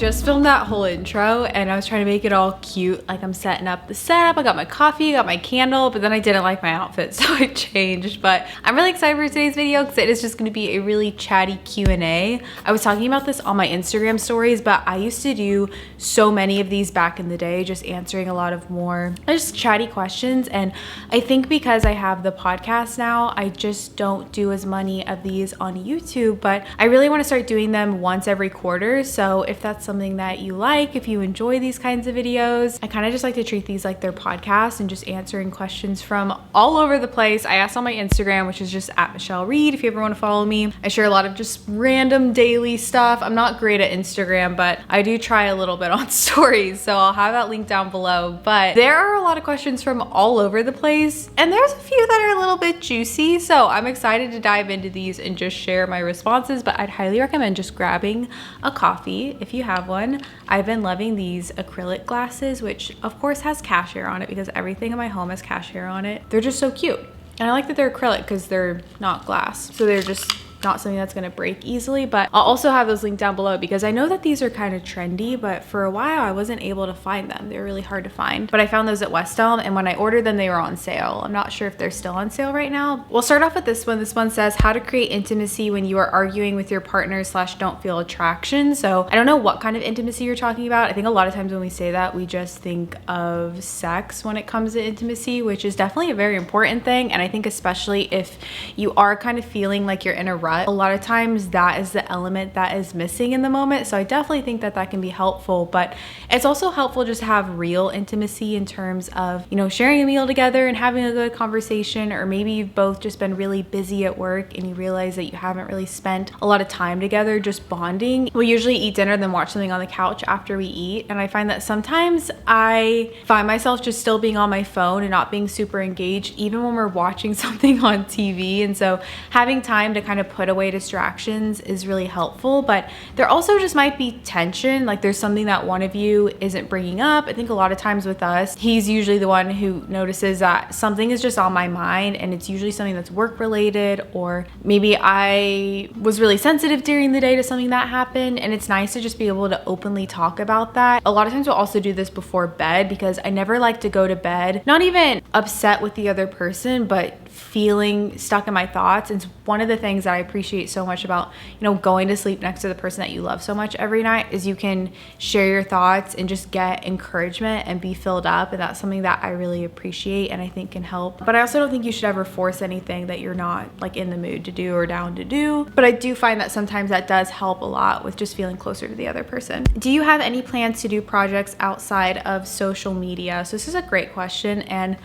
just filmed that whole intro and I was trying to make it all cute. Like I'm setting up the setup, I got my coffee, got my candle, but then I didn't like my outfit, so I changed. But I'm really excited for today's video because it is just gonna be a really chatty Q&A. I was talking about this on my Instagram stories, but I used to do so many of these back in the day, just answering a lot of more just chatty questions. And I think because I have the podcast now, I just don't do as many of these on YouTube, but I really want to start doing them once every quarter. So if that's something that you like, if you enjoy these kinds of videos, I kind of just like to treat these like their podcasts and just answering questions from all over the place. I asked on my Instagram, which is just at Michelle Reed, if you ever want to follow me. I share a lot of just random daily stuff. I'm not great at Instagram, but I do try a little bit on stories, so I'll have that link down below. But there are a lot of questions from all over the place, and there's a few that are a little bit juicy, so I'm excited to dive into these and just share my responses. But I'd highly recommend just grabbing a coffee if you have one. I've been loving these acrylic glasses, which of course has cashier on it because everything in my home has cashier on it. They're just so cute. And I like that they're acrylic because they're not glass. So they're just not something that's gonna break easily. But I'll also have those linked down below because I know that these are kind of trendy, but for a while I wasn't able to find them. They're really hard to find. But I found those at West Elm, and when I ordered them, they were on sale. I'm not sure if they're still on sale right now. We'll start off with this one. This one says, how to create intimacy when you are arguing with your partner / don't feel attraction. So I don't know what kind of intimacy you're talking about. I think a lot of times when we say that, we just think of sex when it comes to intimacy, which is definitely a very important thing. And I think especially if you are kind of feeling like you're in a rut, a lot of times that is the element that is missing in the moment. So I definitely think that that can be helpful, but it's also helpful just to have real intimacy in terms of, you know, sharing a meal together and having a good conversation. Or maybe you've both just been really busy at work and you realize that you haven't really spent a lot of time together just bonding. We usually eat dinner, then watch something on the couch after we eat. And I find that sometimes I find myself just still being on my phone and not being super engaged, even when we're watching something on TV. And so having time to kind of put away distractions is really helpful. But there also just might be tension, like there's something that one of you isn't bringing up. I think a lot of times with us, he's usually the one who notices that something is just on my mind, and it's usually something that's work related, or maybe I was really sensitive during the day to something that happened, and it's nice to just be able to openly talk about that. A lot of times we'll also do this before bed because I never like to go to bed not even upset with the other person, but feeling stuck in my thoughts. And it's one of the things that I appreciate so much about, you know, going to sleep next to the person that you love so much every night is you can share your thoughts and just get encouragement and be filled up. And that's something that I really appreciate and I think can help. But I also don't think you should ever force anything that you're not like in the mood to do or down to do. But I do find that sometimes that does help a lot with just feeling closer to the other person. Do you have any plans to do projects outside of social media? So this is a great question, and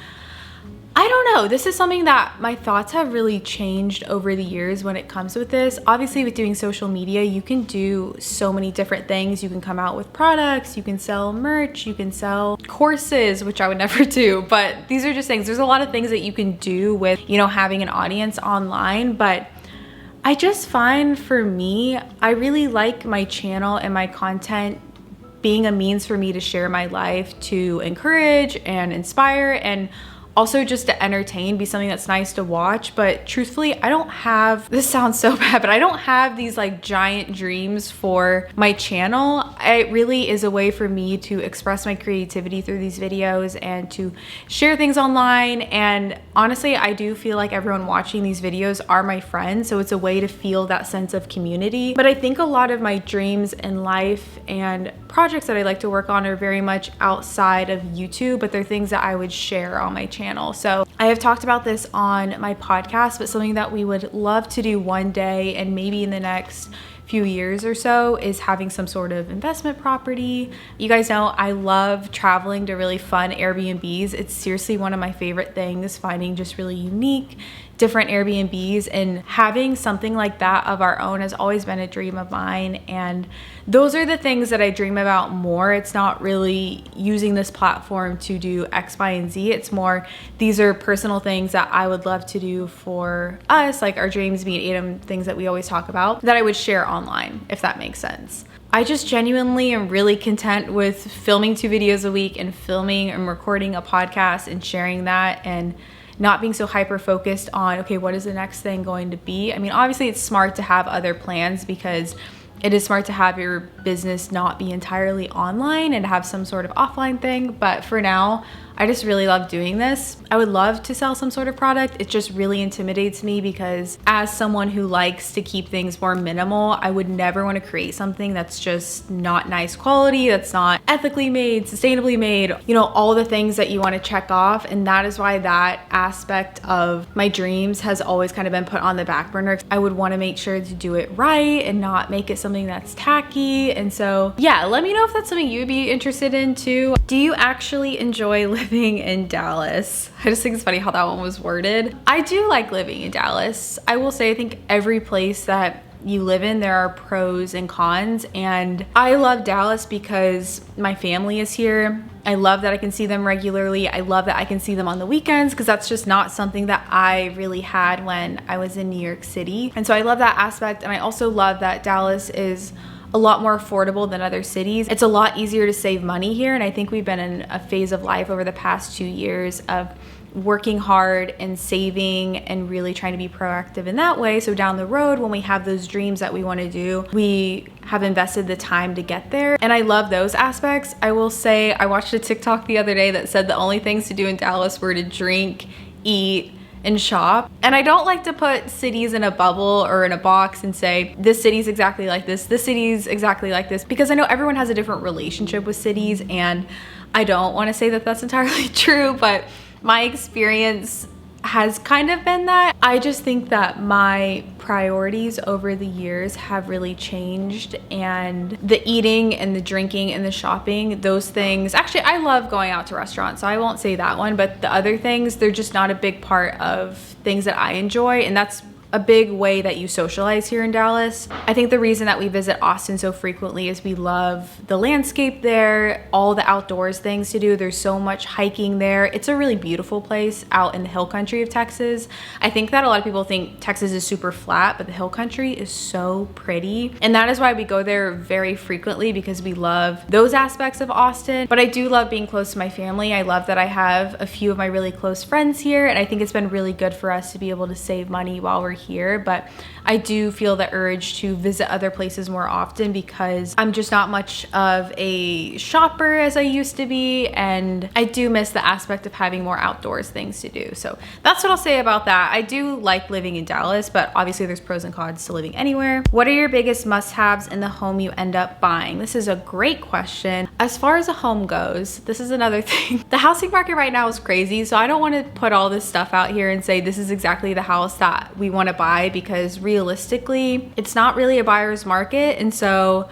I don't know. This is something that my thoughts have really changed over the years when it comes with this. Obviously, with doing social media, you can do so many different things. You can come out with products, you can sell merch, you can sell courses, which I would never do, but these are just things. There's a lot of things that you can do with, you know, having an audience online. But I just find for me, I really like my channel and my content being a means for me to share my life, to encourage and inspire, and also just to entertain, be something that's nice to watch. But truthfully, I don't have, this sounds so bad, but I don't have these like giant dreams for my channel. It really is a way for me to express my creativity through these videos and to share things online. And honestly, I do feel like everyone watching these videos are my friends, so it's a way to feel that sense of community. But I think a lot of my dreams in life and projects that I like to work on are very much outside of YouTube, but they're things that I would share on my channel. So I have talked about this on my podcast, but something that we would love to do one day and maybe in the next few years or so is having some sort of investment property. You guys know I love traveling to really fun Airbnbs. It's seriously one of my favorite things, finding just really unique, different Airbnbs, and having something like that of our own has always been a dream of mine. And those are the things that I dream about more. It's not really using this platform to do X, Y, and Z. It's more, these are personal things that I would love to do for us, like our dreams, me and Adam, things that we always talk about, that I would share online, if that makes sense. I just genuinely am really content with filming 2 videos a week and filming and recording a podcast and sharing that, and not being so hyper focused on, okay, what is the next thing going to be? I mean, obviously it's smart to have other plans because it is smart to have your business not be entirely online and have some sort of offline thing. But for now, I just really love doing this. I would love to sell some sort of product. It just really intimidates me because as someone who likes to keep things more minimal, I would never want to create something that's just not nice quality, that's not ethically made, sustainably made, you know, all the things that you want to check off. And that is why that aspect of my dreams has always kind of been put on the back burner. I would want to make sure to do it right and not make it something that's tacky. And so yeah, let me know if that's something you'd be interested in too. Do you actually enjoy living in Dallas? I just think it's funny how that one was worded. I do like living in Dallas. I will say I think every place that you live in, there are pros and cons, and I love Dallas because my family is here. I love that I can see them regularly. I love that I can see them on the weekends because that's just not something that I really had when I was in New York City. And so I love that aspect, and I also love that Dallas is a lot more affordable than other cities. It's a lot easier to save money here, and I think we've been in a phase of life over the past 2 years of working hard and saving and really trying to be proactive in that way. So down the road, when we have those dreams that we want to do, we have invested the time to get there. And I love those aspects. I will say I watched a TikTok the other day that said the only things to do in Dallas were to drink, eat, and shop. And I don't like to put cities in a bubble or in a box and say this city's exactly like this city's exactly like this, because I know everyone has a different relationship with cities, and I don't want to say that that's entirely true, but my experience has kind of been that. I just think that my priorities over the years have really changed, and the eating and the drinking and the shopping, those things, actually I love going out to restaurants, so I won't say that one, but the other things, they're just not a big part of things that I enjoy, and that's a big way that you socialize here in Dallas. I think the reason that we visit Austin so frequently is we love the landscape there, all the outdoors things to do. There's so much hiking there. It's a really beautiful place out in the hill country of Texas. I think that a lot of people think Texas is super flat, but the hill country is so pretty. And that is why we go there very frequently, because we love those aspects of Austin. But I do love being close to my family. I love that I have a few of my really close friends here, and I think it's been really good for us to be able to save money while we're here. But I do feel the urge to visit other places more often because I'm just not much of a shopper as I used to be, and I do miss the aspect of having more outdoors things to do. So that's what I'll say about that. I do like living in Dallas, but obviously there's pros and cons to living anywhere. What are your biggest must-haves in the home you end up buying? This is a great question. As far as a home goes, this is another thing. The housing market right now is crazy, so I don't want to put all this stuff out here and say this is exactly the house that we want to buy, because realistically it's not really a buyer's market, and so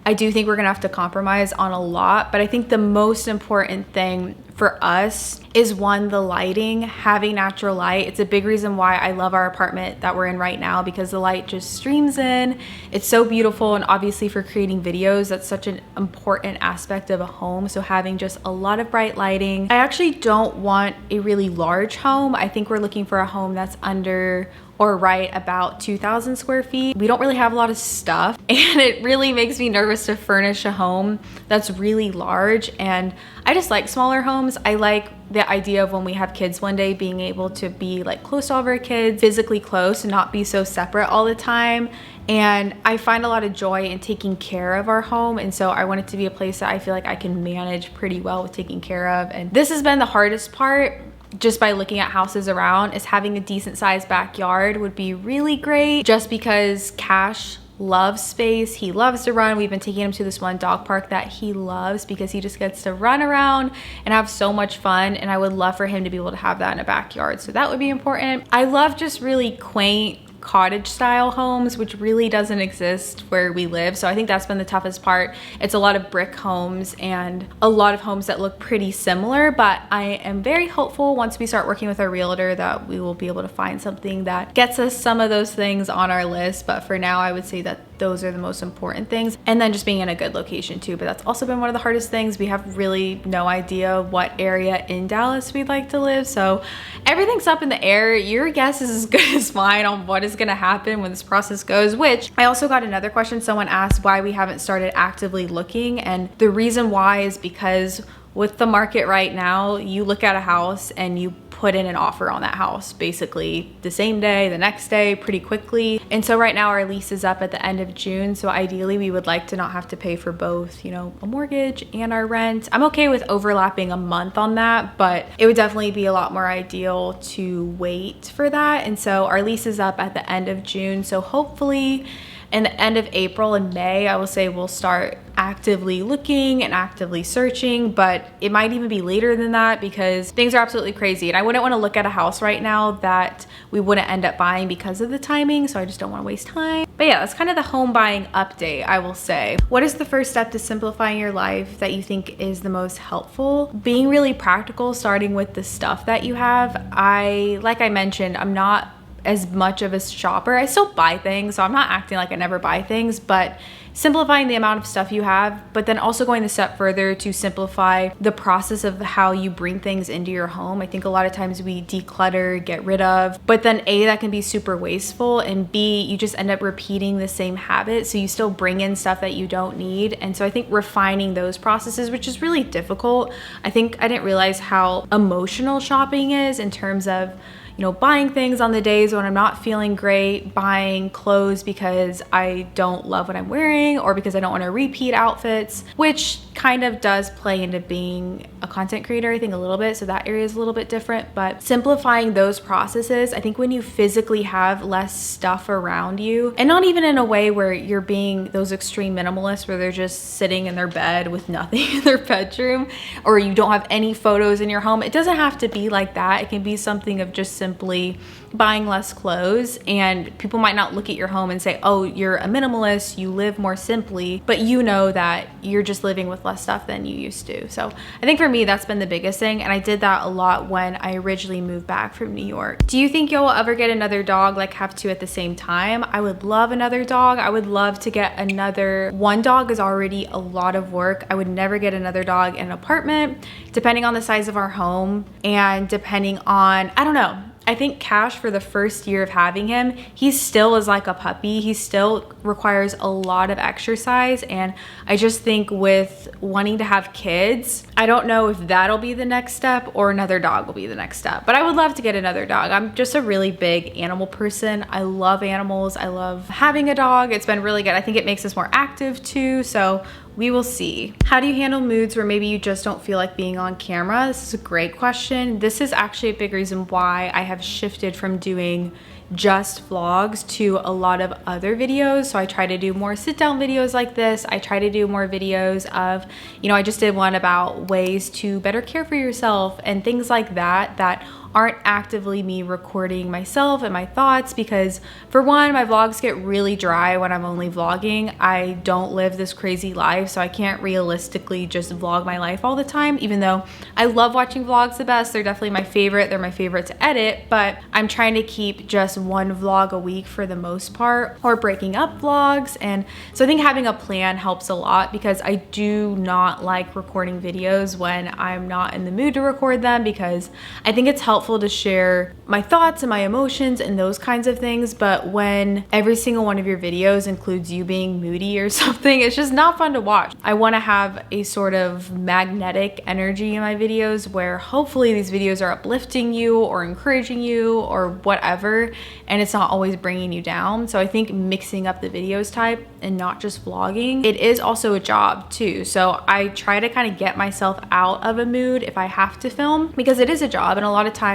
I do think we're gonna have to compromise on a lot. But I think the most important thing for us is, one, the lighting, having natural light. It's a big reason why I love our apartment that we're in right now, because the light just streams in. It's so beautiful, and obviously for creating videos, that's such an important aspect of a home. So having just a lot of bright lighting. I actually don't want a really large home. I think we're looking for a home that's under or right about 2,000 square feet. We don't really have a lot of stuff, and it really makes me nervous to furnish a home that's really large. And I just like smaller homes. I like the idea of when we have kids one day being able to be like close to all of our kids, physically close, and not be so separate all the time. And I find a lot of joy in taking care of our home, and so I want it to be a place that I feel like I can manage pretty well with taking care of. And this has been the hardest part, just by looking at houses around, is having a decent sized backyard would be really great, just because Cash loves space. He loves to run. We've been taking him to this one dog park that he loves because he just gets to run around and have so much fun, and I would love for him to be able to have that in a backyard, so that would be important. I love just really quaint cottage style homes, which really doesn't exist where we live. So I think that's been the toughest part. It's a lot of brick homes and a lot of homes that look pretty similar, but I am very hopeful once we start working with our realtor that we will be able to find something that gets us some of those things on our list. But for now, I would say that those are the most important things, and then just being in a good location too. But that's also been one of the hardest things. We have really no idea what area in Dallas we'd like to live, so everything's up in the air. Your guess is as good as mine on what is going to happen when this process goes. Which I also got another question. Someone asked why we haven't started actively looking, and the reason why is because with the market right now, you look at a house and you put in an offer on that house basically the same day, the next day, pretty quickly. And so right now our lease is up at the end of June. So ideally we would like to not have to pay for both, you know, a mortgage and our rent. I'm okay with overlapping a month on that, but it would definitely be a lot more ideal to wait for that. And so our lease is up at the end of June. So hopefully in the end of April and May, I will say we'll start actively looking and actively searching, but it might even be later than that because things are absolutely crazy. And I wouldn't want to look at a house right now that we wouldn't end up buying because of the timing. So I just don't want to waste time. But yeah, that's kind of the home buying update, I will say. What is the first step to simplifying your life that you think is the most helpful? Being really practical, starting with the stuff that you have. Like I mentioned, I'm not as much of a shopper. I still buy things, so I'm not acting like I never buy things, but simplifying the amount of stuff you have, but then also going the step further to simplify the process of how you bring things into your home. I think a lot of times we declutter, get rid of, but then A, that can be super wasteful, and B, you just end up repeating the same habit. So you still bring in stuff that you don't need. And so I think refining those processes, which is really difficult. I think I didn't realize how emotional shopping is in terms of, you know, buying things on the days when I'm not feeling great, buying clothes because I don't love what I'm wearing or because I don't want to repeat outfits, which kind of does play into being a content creator, I think, a little bit. So that area is a little bit different, but simplifying those processes, I think when you physically have less stuff around you, and not even in a way where you're being those extreme minimalists where they're just sitting in their bed with nothing in their bedroom, or you don't have any photos in your home. It doesn't have to be like that. It can be something of just simply buying less clothes, and people might not look at your home and say, oh, you're a minimalist, you live more simply, but you know that you're just living with less stuff than you used to. So I think for me, that's been the biggest thing. And I did that a lot when I originally moved back from New York. Do you think you'll ever get another dog, like have two at the same time? I would love another dog. I would love to get another. One dog is already a lot of work. I would never get another dog in an apartment, depending on the size of our home and depending on, I don't know. I think Cash, for the first year of having him, he still is like a puppy. He still requires a lot of exercise. And I just think with wanting to have kids, I don't know if that'll be the next step or another dog will be the next step. But I would love to get another dog. I'm just a really big animal person. I love animals. I love having a dog. It's been really good. I think it makes us more active too. So we will see. How do you handle moods where maybe you just don't feel like being on camera? This is a great question. This is actually a big reason why I have shifted from doing just vlogs to a lot of other videos. So I try to do more sit down videos like this. I try to do more videos of, you know, I just did one about ways to better care for yourself and things like that, that aren't actively me recording myself and my thoughts, because for one, my vlogs get really dry when I'm only vlogging. I don't live this crazy life, so I can't realistically just vlog my life all the time, even though I love watching vlogs the best. They're definitely my favorite. They're my favorite to edit, but I'm trying to keep just one vlog a week for the most part, or breaking up vlogs. And so I think having a plan helps a lot, because I do not like recording videos when I'm not in the mood to record them, because I think it's helpful to share my thoughts and my emotions and those kinds of things. But when every single one of your videos includes you being moody or something, it's just not fun to watch. I want to have a sort of magnetic energy in my videos where hopefully these videos are uplifting you or encouraging you or whatever, and it's not always bringing you down. So I think mixing up the videos type and not just vlogging, it is also a job too. So I try to kind of get myself out of a mood if I have to film, because it is a job. And a lot of times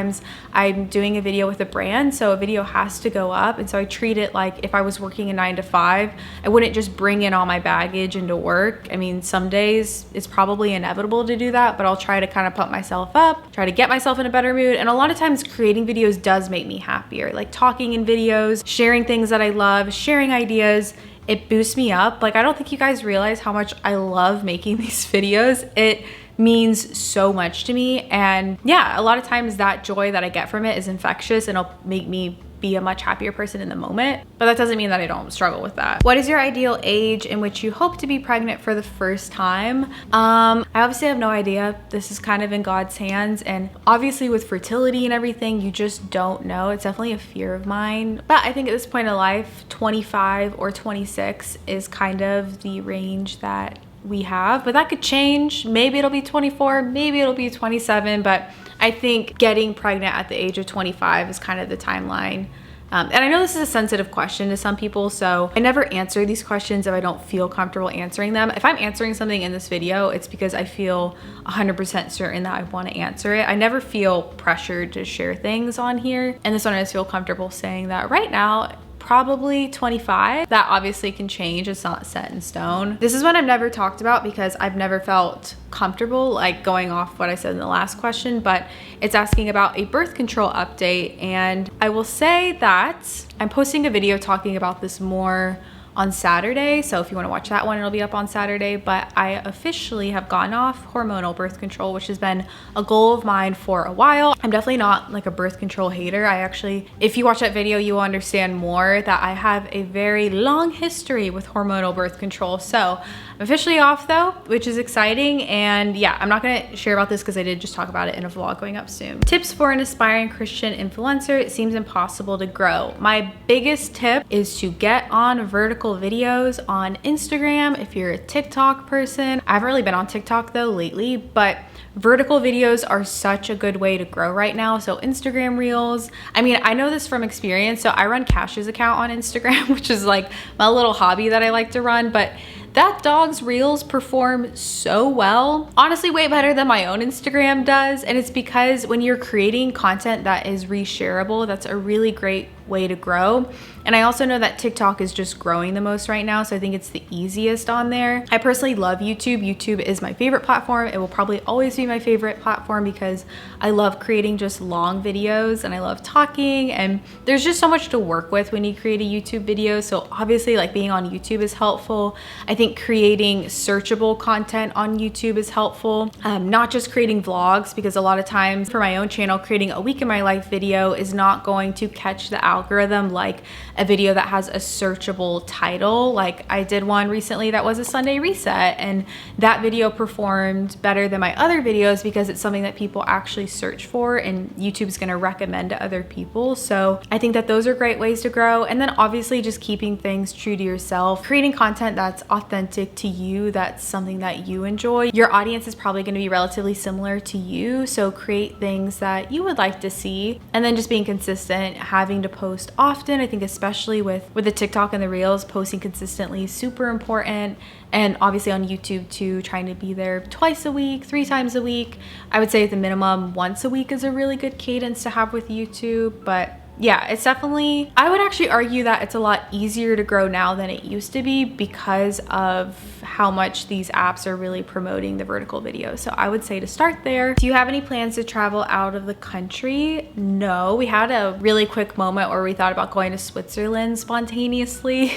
I'm doing a video with a brand, so a video has to go up. And so I treat it like if I was working a 9 to 5, I wouldn't just bring in all my baggage into work. I mean, some days it's probably inevitable to do that, but I'll try to kind of pump myself up, try to get myself in a better mood. And a lot of times creating videos does make me happier, like talking in videos, sharing things that I love, sharing ideas. It boosts me up. Like, I don't think you guys realize how much I love making these videos. It means so much to me. And yeah, a lot of times that joy that I get from it is infectious, and it'll make me be a much happier person in the moment. But that doesn't mean that I don't struggle with that. What is your ideal age in which you hope to be pregnant for the first time? I obviously have no idea. This is kind of in God's hands. And obviously with fertility and everything, you just don't know. It's definitely a fear of mine. But I think at this point in life, 25 or 26 is kind of the range that we have, but that could change. Maybe it'll be 24, maybe it'll be 27, but I I think getting pregnant at the age of 25 is kind of the timeline. And I know this is a sensitive question to some people, so I never answer these questions if I don't feel comfortable answering them. If I'm answering something in this video, it's because I feel 100% certain that I want to answer it. I never feel pressured to share things on here. And this one I just feel comfortable saying that right now, probably 25. That obviously can change, it's not set in stone. This is one I've never talked about because I've never felt comfortable like going off what I said in the last question, but it's asking about a birth control update. And I will say that I'm posting a video talking about this more on Saturday, so if you want to watch that one, it'll be up on Saturday. But I officially have gone off hormonal birth control, which has been a goal of mine for a while. I'm definitely not like a birth control hater. I actually, if you watch that video, you will understand more that I have a very long history with hormonal birth control. So I'm officially off though, which is exciting. And yeah, I'm not gonna share about this because I did just talk about it in a vlog going up soon. Tips for an aspiring Christian influencer. It seems impossible to grow. My biggest tip is to get on vertical videos on Instagram. If you're a TikTok person, I haven't really been on TikTok though lately, but vertical videos are such a good way to grow right now. So Instagram reels, I mean, I know this from experience. So I run Cash's account on Instagram, which is like my little hobby that I like to run, but that dog's reels perform so well. Honestly, way better than my own Instagram does. And it's because when you're creating content that is reshareable, that's a really great way to grow. And I also know that TikTok is just growing the most right now, so I think it's the easiest on there. I personally love YouTube. YouTube is my favorite platform. It will probably always be my favorite platform because I love creating just long videos and I love talking, and there's just so much to work with when you create a YouTube video. So obviously like being on YouTube is helpful. I think creating searchable content on YouTube is helpful. Not just creating vlogs, because a lot of times for my own channel, creating a week in my life video is not going to catch the algorithm like a video that has a searchable title. Like I did one recently that was a Sunday reset, and that video performed better than my other videos because it's something that people actually search for and YouTube's gonna recommend to other people. So I think that those are great ways to grow. And then obviously just keeping things true to yourself, creating content that's authentic to you, that's something that you enjoy. Your audience is probably gonna be relatively similar to you, so create things that you would like to see. And then just being consistent, having to post often. I think especially with the TikTok and the reels, posting consistently is super important. And obviously on YouTube too, trying to be there twice a week, 3 times a week. I would say at the minimum once a week is a really good cadence to have with YouTube. But yeah, it's definitely, I would actually argue that it's a lot easier to grow now than it used to be because of how much these apps are really promoting the vertical videos. So I would say to start there. Do you have any plans to travel out of the country? No, we had a really quick moment where we thought about going to Switzerland spontaneously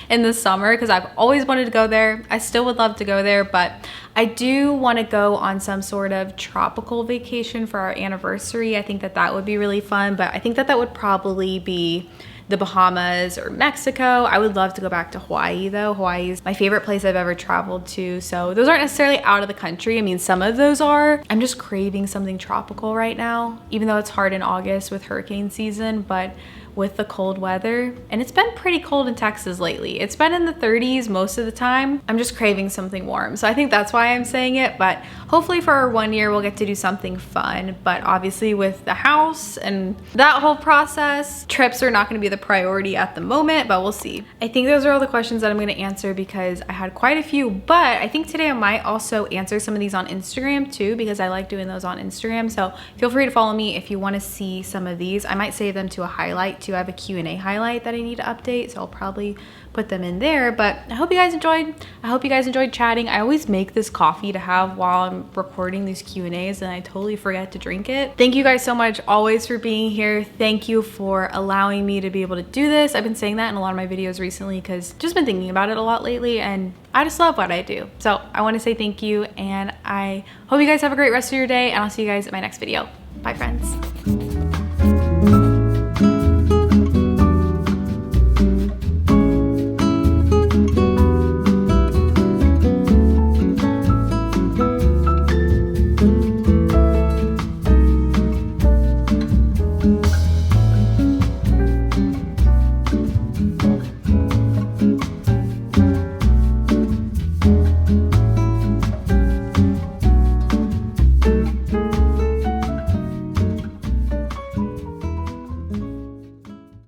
in the summer because I've always wanted to go there. I still would love to go there, but I do want to go on some sort of tropical vacation for our anniversary. I think that that would be really fun, but I think that that would probably be the Bahamas or Mexico. I would love to go back to Hawaii though. Hawaii is my favorite place I've ever traveled to. So those aren't necessarily out of the country. I mean, some of those are. I'm just craving something tropical right now, even though it's hard in August with hurricane season, but with the cold weather, and it's been pretty cold in Texas lately. It's been in the 30s most of the time. I'm just craving something warm. So I think that's why I'm saying it, but hopefully for our 1 year, we'll get to do something fun. But obviously with the house and that whole process, trips are not gonna be the priority at the moment, but we'll see. I think those are all the questions that I'm gonna answer because I had quite a few, but I think today I might also answer some of these on Instagram too, because I like doing those on Instagram. So feel free to follow me if you wanna see some of these. I might save them to a highlight too. I have a Q&A highlight that I need to update, so I'll probably put them in there. But I hope you guys enjoyed. I hope you guys enjoyed chatting. I always make this coffee to have while I'm recording these Q&As and I totally forget to drink it. Thank you guys so much always for being here. Thank you for allowing me to be able to do this. I've been saying that in a lot of my videos recently because just been thinking about it a lot lately, and I just love what I do. So I want to say thank you, and I hope you guys have a great rest of your day, and I'll see you guys in my next video. Bye friends.